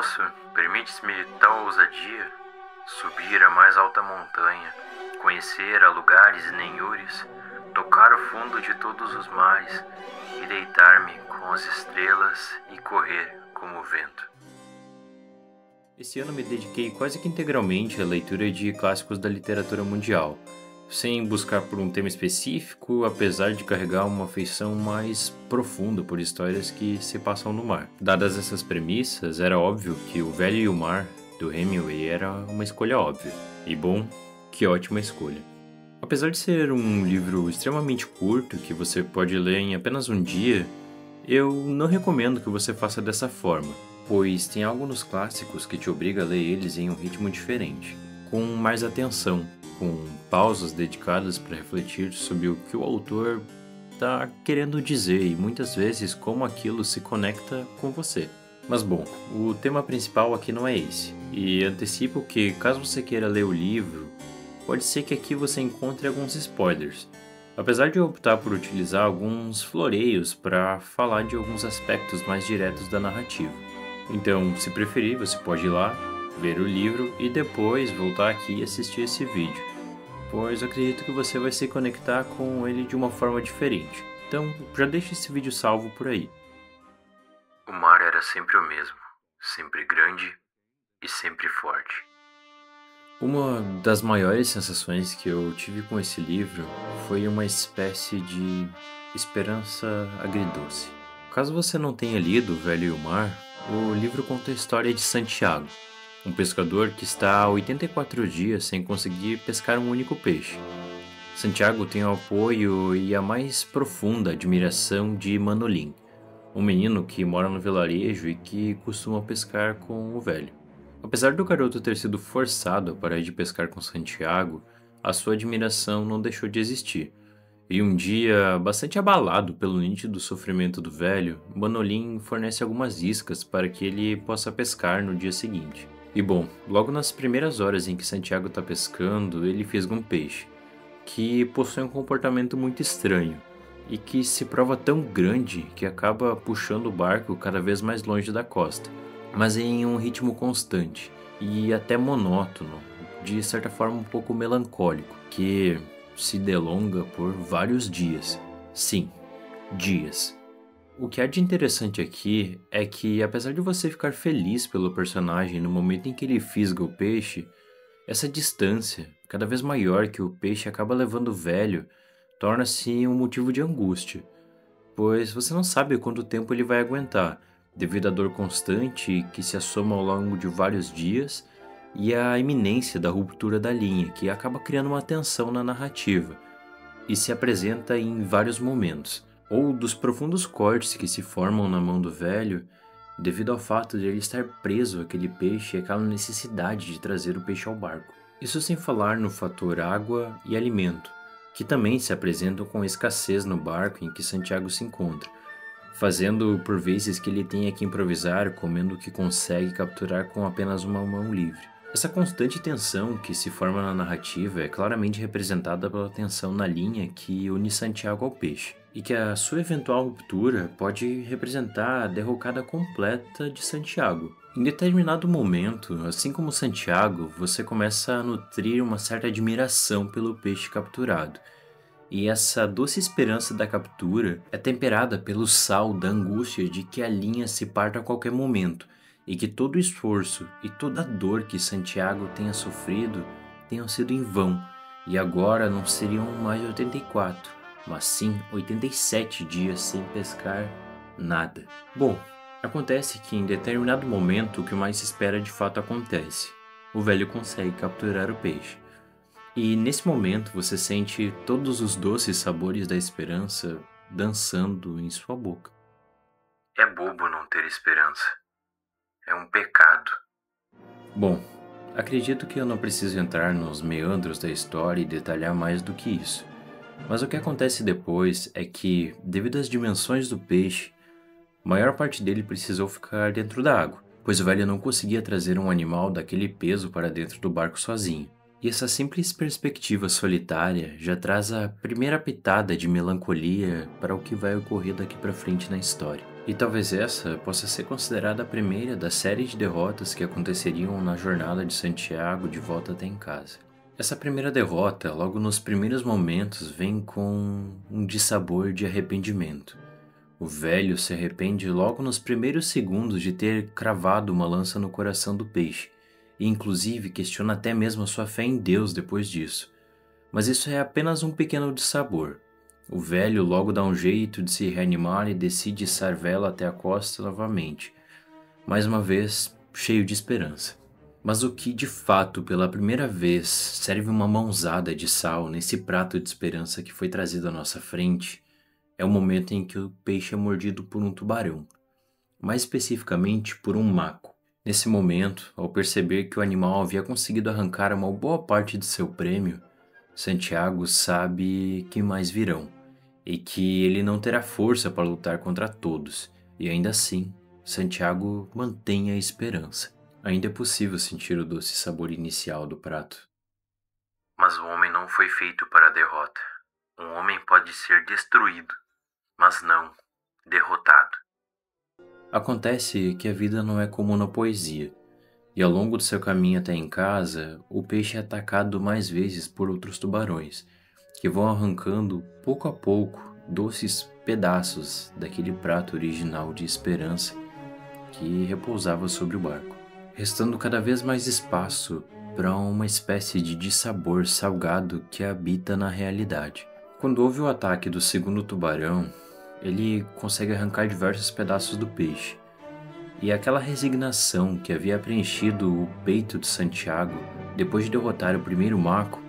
posso, permite-me tal ousadia, subir a mais alta montanha, conhecer a lugares nenhures, tocar o fundo de todos os mares e deitar-me com as estrelas e correr como o vento. Esse ano me dediquei quase que integralmente à leitura de clássicos da literatura mundial, sem buscar por um tema específico, apesar de carregar uma afeição mais profunda por histórias que se passam no mar. Dadas essas premissas, era óbvio que O Velho e o Mar, do Hemingway, era uma escolha óbvia. E bom, que ótima escolha. Apesar de ser um livro extremamente curto, que você pode ler em apenas um dia, eu não recomendo que você faça dessa forma, pois tem algo nos clássicos que te obriga a ler eles em um ritmo diferente, com mais atenção, com pausas dedicadas para refletir sobre o que o autor está querendo dizer e muitas vezes como aquilo se conecta com você. Mas bom, o tema principal aqui não é esse, e antecipo que caso você queira ler o livro, pode ser que aqui você encontre alguns spoilers, apesar de eu optar por utilizar alguns floreios para falar de alguns aspectos mais diretos da narrativa. Então, se preferir, você pode ir lá, ver o livro e depois voltar aqui e assistir esse vídeo, pois acredito que você vai se conectar com ele de uma forma diferente. Então, já deixa esse vídeo salvo por aí. O mar era sempre o mesmo, sempre grande e sempre forte. Uma das maiores sensações que eu tive com esse livro foi uma espécie de esperança agridoce. Caso você não tenha lido O Velho e o Mar, o livro conta a história de Santiago, um pescador que está há 84 dias sem conseguir pescar um único peixe. Santiago tem o apoio e a mais profunda admiração de Manolín, um menino que mora no vilarejo e que costuma pescar com o velho. Apesar do garoto ter sido forçado a parar de pescar com Santiago, a sua admiração não deixou de existir. E um dia, bastante abalado pelo nítido sofrimento do velho, Manolín fornece algumas iscas para que ele possa pescar no dia seguinte. E bom, logo nas primeiras horas em que Santiago está pescando, ele fisga um peixe, que possui um comportamento muito estranho, e que se prova tão grande que acaba puxando o barco cada vez mais longe da costa, mas em um ritmo constante e até monótono, de certa forma um pouco melancólico, que se delonga por vários dias. Sim, dias. O que há de interessante aqui é que, apesar de você ficar feliz pelo personagem no momento em que ele fisga o peixe, essa distância, cada vez maior que o peixe acaba levando o velho, torna-se um motivo de angústia, pois você não sabe quanto tempo ele vai aguentar, devido à dor constante que se assoma ao longo de vários dias e à iminência da ruptura da linha, que acaba criando uma tensão na narrativa e se apresenta em vários momentos, ou dos profundos cortes que se formam na mão do velho devido ao fato de ele estar preso àquele peixe e aquela necessidade de trazer o peixe ao barco. Isso sem falar no fator água e alimento, que também se apresentam com escassez no barco em que Santiago se encontra, fazendo por vezes que ele tenha que improvisar comendo o que consegue capturar com apenas uma mão livre. Essa constante tensão que se forma na narrativa é claramente representada pela tensão na linha que une Santiago ao peixe, e que a sua eventual ruptura pode representar a derrocada completa de Santiago. Em determinado momento, assim como Santiago, você começa a nutrir uma certa admiração pelo peixe capturado, e essa doce esperança da captura é temperada pelo sal da angústia de que a linha se parta a qualquer momento, e que todo o esforço e toda a dor que Santiago tenha sofrido tenham sido em vão, e agora não seriam mais 84, mas sim 87 dias sem pescar nada. Bom, acontece que em determinado momento o que mais se espera de fato acontece. O velho consegue capturar o peixe. E nesse momento você sente todos os doces sabores da esperança dançando em sua boca. É bobo não ter esperança. É um pecado. Bom, acredito que eu não preciso entrar nos meandros da história e detalhar mais do que isso. Mas o que acontece depois é que, devido às dimensões do peixe, a maior parte dele precisou ficar dentro da água, pois o velho não conseguia trazer um animal daquele peso para dentro do barco sozinho. E essa simples perspectiva solitária já traz a primeira pitada de melancolia para o que vai ocorrer daqui para frente na história. E talvez essa possa ser considerada a primeira da série de derrotas que aconteceriam na jornada de Santiago de volta até em casa. Essa primeira derrota, logo nos primeiros momentos, vem com um dissabor de arrependimento. O velho se arrepende logo nos primeiros segundos de ter cravado uma lança no coração do peixe, e inclusive questiona até mesmo a sua fé em Deus depois disso. Mas isso é apenas um pequeno dissabor. O velho logo dá um jeito de se reanimar e decide içar vela até a costa novamente, mais uma vez cheio de esperança. Mas o que de fato pela primeira vez serve uma mãozada de sal nesse prato de esperança que foi trazido à nossa frente é o momento em que o peixe é mordido por um tubarão, mais especificamente por um maco. Nesse momento, ao perceber que o animal havia conseguido arrancar uma boa parte de seu prêmio, Santiago sabe que mais virão, e que ele não terá força para lutar contra todos, e ainda assim, Santiago mantém a esperança. Ainda é possível sentir o doce sabor inicial do prato. Mas o homem não foi feito para a derrota. Um homem pode ser destruído, mas não derrotado. Acontece que a vida não é como na poesia, e ao longo do seu caminho até em casa, o peixe é atacado mais vezes por outros tubarões, que vão arrancando pouco a pouco doces pedaços daquele prato original de esperança que repousava sobre o barco, restando cada vez mais espaço para uma espécie de dissabor salgado que habita na realidade. Quando houve o ataque do segundo tubarão, ele consegue arrancar diversos pedaços do peixe, e aquela resignação que havia preenchido o peito de Santiago depois de derrotar o primeiro maco,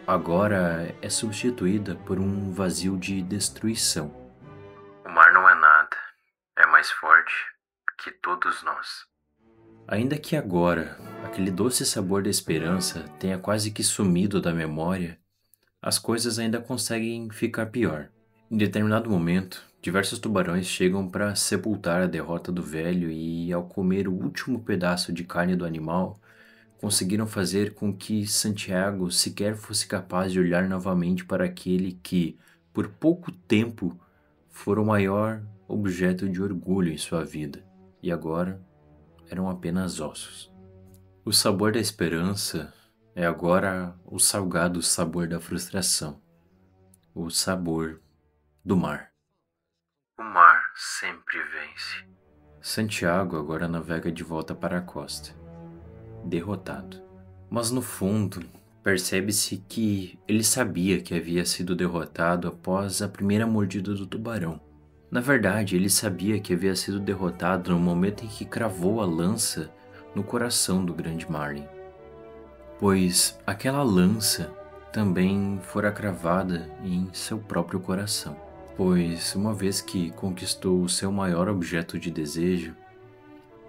agora é substituída por um vazio de destruição. O mar não é nada, é mais forte que todos nós. Ainda que agora aquele doce sabor da esperança tenha quase que sumido da memória, as coisas ainda conseguem ficar pior. Em determinado momento, diversos tubarões chegam para sepultar a derrota do velho e, ao comer o último pedaço de carne do animal, conseguiram fazer com que Santiago sequer fosse capaz de olhar novamente para aquele que, por pouco tempo, fora o maior objeto de orgulho em sua vida, e agora eram apenas ossos. O sabor da esperança é agora o salgado sabor da frustração, o sabor do mar. O mar sempre vence. Santiago agora navega de volta para a costa, derrotado. Mas no fundo, percebe-se que ele sabia que havia sido derrotado após a primeira mordida do tubarão. Na verdade, ele sabia que havia sido derrotado no momento em que cravou a lança no coração do grande Marlin, pois aquela lança também fora cravada em seu próprio coração. Pois, uma vez que conquistou o seu maior objeto de desejo,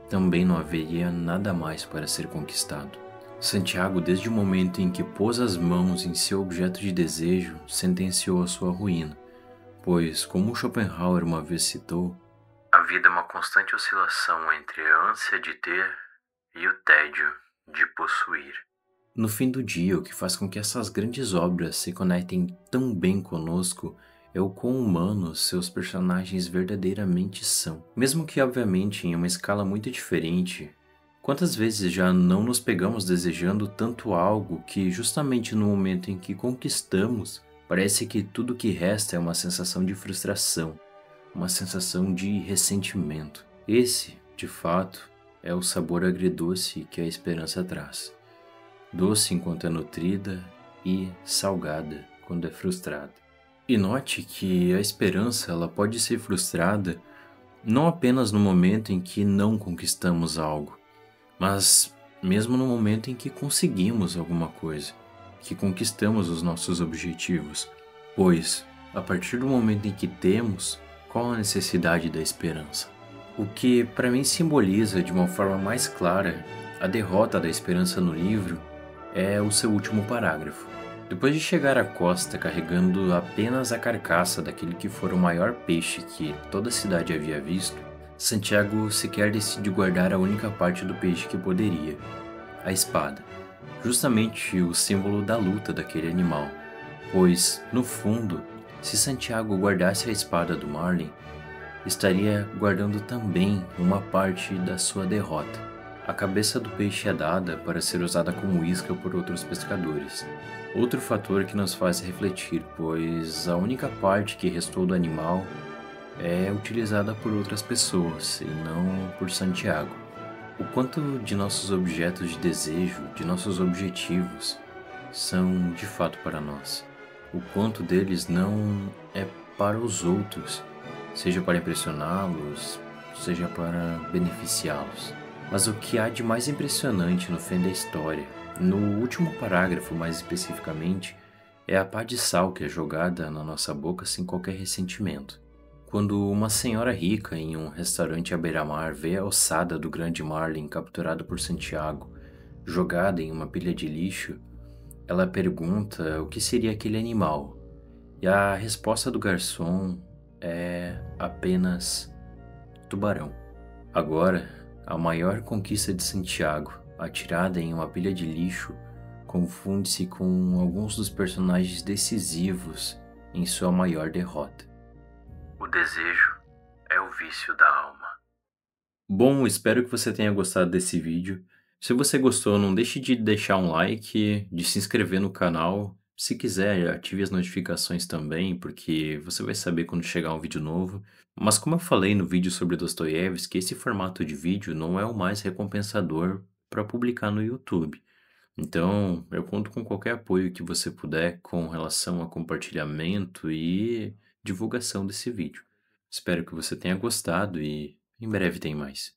também não haveria nada mais para ser conquistado. Santiago, desde o momento em que pôs as mãos em seu objeto de desejo, sentenciou a sua ruína, pois, como Schopenhauer uma vez citou, a vida é uma constante oscilação entre a ânsia de ter e o tédio de possuir. No fim do dia, o que faz com que essas grandes obras se conectem tão bem conosco é o quão humanos seus personagens verdadeiramente são. Mesmo que, obviamente, em uma escala muito diferente. Quantas vezes já não nos pegamos desejando tanto algo que, justamente no momento em que conquistamos, parece que tudo que resta é uma sensação de frustração, uma sensação de ressentimento. Esse, de fato, é o sabor agridoce que a esperança traz. Doce enquanto é nutrida e salgada quando é frustrada. E note que a esperança ela pode ser frustrada não apenas no momento em que não conquistamos algo, mas mesmo no momento em que conseguimos alguma coisa, que conquistamos os nossos objetivos. Pois, a partir do momento em que temos, qual a necessidade da esperança? O que para mim simboliza de uma forma mais clara a derrota da esperança no livro é o seu último parágrafo. Depois de chegar à costa carregando apenas a carcaça daquele que fora o maior peixe que toda a cidade havia visto, Santiago sequer decide guardar a única parte do peixe que poderia, a espada, justamente o símbolo da luta daquele animal, pois, no fundo, se Santiago guardasse a espada do Marlin, estaria guardando também uma parte da sua derrota. A cabeça do peixe é dada para ser usada como isca por outros pescadores. Outro fator que nos faz refletir, pois a única parte que restou do animal é utilizada por outras pessoas e não por Santiago. O quanto de nossos objetos de desejo, de nossos objetivos, são de fato para nós. O quanto deles não é para os outros, seja para impressioná-los, seja para beneficiá-los. Mas o que há de mais impressionante no fim da história, no último parágrafo mais especificamente, é a pá de sal que é jogada na nossa boca sem qualquer ressentimento. Quando uma senhora rica em um restaurante à beira-mar vê a ossada do grande marlin capturado por Santiago, jogada em uma pilha de lixo, ela pergunta o que seria aquele animal. E a resposta do garçom é apenas tubarão. Agora, a maior conquista de Santiago, atirada em uma pilha de lixo, confunde-se com alguns dos personagens decisivos em sua maior derrota. O desejo é o vício da alma. Bom, espero que você tenha gostado desse vídeo. Se você gostou, não deixe de deixar um like, de se inscrever no canal. Se quiser, ative as notificações também, porque você vai saber quando chegar um vídeo novo. Mas como eu falei no vídeo sobre Dostoiévski, esse formato de vídeo não é o mais recompensador para publicar no YouTube. Então, eu conto com qualquer apoio que você puder com relação a compartilhamento e divulgação desse vídeo. Espero que você tenha gostado e em breve tem mais.